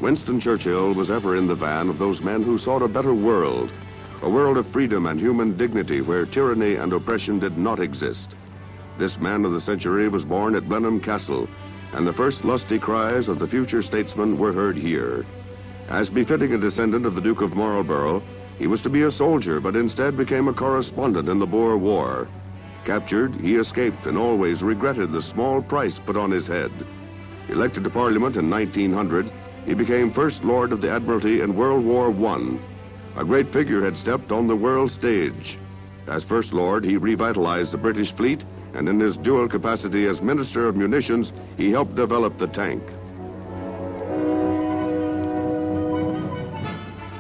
Winston Churchill was ever in the van of those men who sought a better world, a world of freedom and human dignity where tyranny and oppression did not exist. This man of the century was born at Blenheim Castle, and the first lusty cries of the future statesman were heard here. As befitting a descendant of the Duke of Marlborough, he was to be a soldier, but instead became a correspondent in the Boer War. Captured, he escaped and always regretted the small price put on his head. Elected to Parliament in 1900, he became First Lord of the Admiralty in World War I. A great figure had stepped on the world stage. As First Lord, he revitalized the British fleet, and in his dual capacity as Minister of Munitions, he helped develop the tank.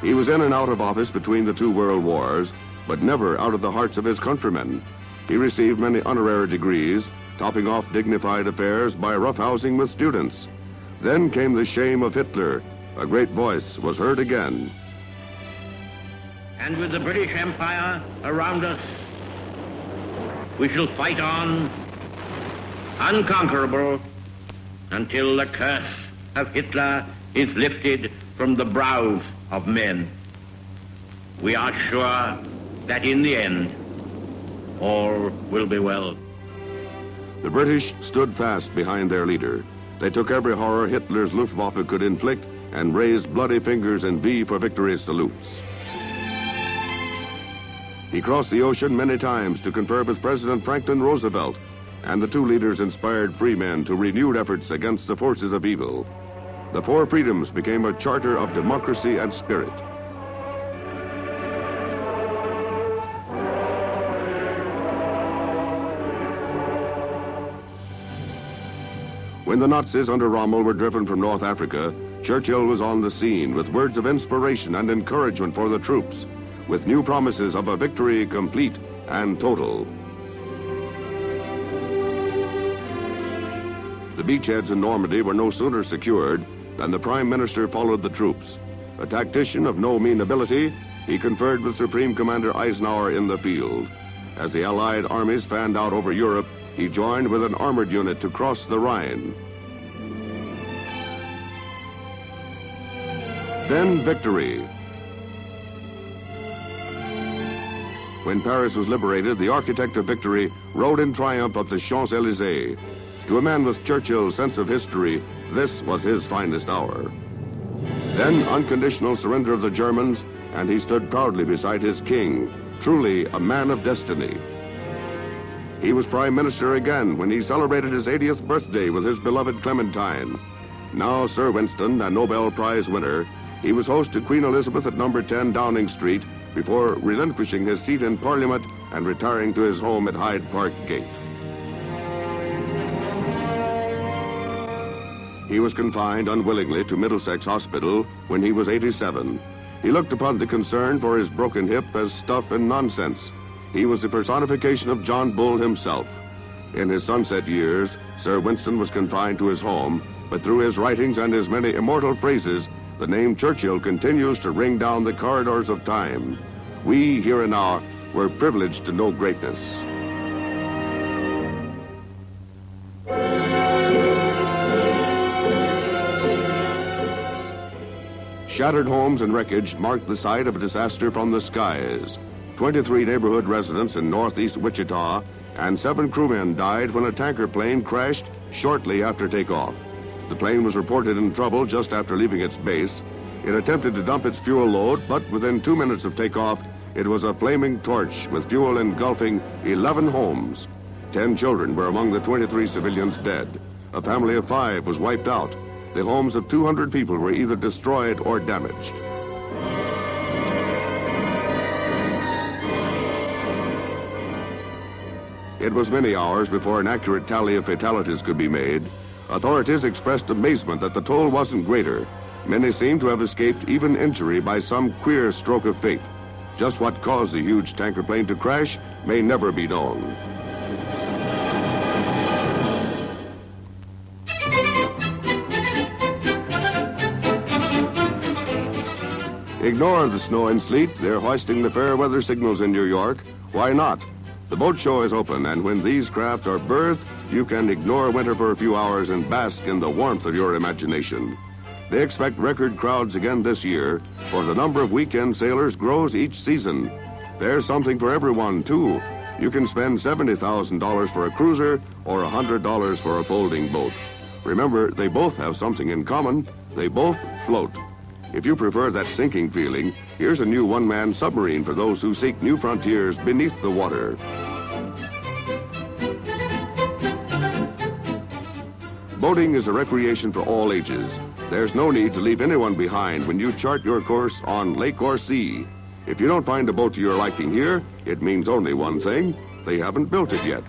He was in and out of office between the two world wars, but never out of the hearts of his countrymen. He received many honorary degrees, topping off dignified affairs by roughhousing with students. Then came the shame of Hitler. A great voice was heard again. And with the British Empire around us, we shall fight on, unconquerable, until the curse of Hitler is lifted from the brows of men. We are sure that in the end, all will be well. The British stood fast behind their leader. They took every horror Hitler's Luftwaffe could inflict and raised bloody fingers in V for victory salutes. He crossed the ocean many times to confer with President Franklin Roosevelt, and the two leaders inspired free men to renewed efforts against the forces of evil. The Four Freedoms became a charter of democracy and spirit. When the Nazis under Rommel were driven from North Africa, Churchill was on the scene with words of inspiration and encouragement for the troops, with new promises of a victory complete and total. The beachheads in Normandy were no sooner secured than the Prime Minister followed the troops. A tactician of no mean ability, he conferred with Supreme Commander Eisenhower in the field. As the Allied armies fanned out over Europe, he joined with an armored unit to cross the Rhine. Then victory. When Paris was liberated, the architect of victory rode in triumph up the Champs-Élysées. To a man with Churchill's sense of history, this was his finest hour. Then unconditional surrender of the Germans, and he stood proudly beside his king, truly a man of destiny. He was Prime Minister again when he celebrated his 80th birthday with his beloved Clementine. Now Sir Winston, a Nobel Prize winner, he was host to Queen Elizabeth at number 10 Downing Street before relinquishing his seat in Parliament and retiring to his home at Hyde Park Gate. He was confined unwillingly to Middlesex Hospital when he was 87. He looked upon the concern for his broken hip as stuff and nonsense. He was the personification of John Bull himself. In his sunset years, Sir Winston was confined to his home, but through his writings and his many immortal phrases, the name Churchill continues to ring down the corridors of time. We, here and now, were privileged to know greatness. Shattered homes and wreckage marked the site of a disaster from the skies. 23 neighborhood residents in northeast Wichita and 7 crewmen died when a tanker plane crashed shortly after takeoff. The plane was reported in trouble just after leaving its base. It attempted to dump its fuel load, but within 2 minutes of takeoff, it was a flaming torch with fuel engulfing 11 homes. 10 children were among the 23 civilians dead. A family of 5 was wiped out. The homes of 200 people were either destroyed or damaged. It was many hours before an accurate tally of fatalities could be made. Authorities expressed amazement that the toll wasn't greater. Many seemed to have escaped even injury by some queer stroke of fate. Just what caused the huge tanker plane to crash may never be known. Ignore the snow and sleet. They're hoisting the fair weather signals in New York. Why not? The boat show is open, and when these craft are berthed, you can ignore winter for a few hours and bask in the warmth of your imagination. They expect record crowds again this year, for the number of weekend sailors grows each season. There's something for everyone, too. You can spend $70,000 for a cruiser or $100 for a folding boat. Remember, they both have something in common. They both float. If you prefer that sinking feeling, here's a new one-man submarine for those who seek new frontiers beneath the water. Boating is a recreation for all ages. There's no need to leave anyone behind when you chart your course on lake or sea. If you don't find a boat to your liking here, it means only one thing: they haven't built it yet.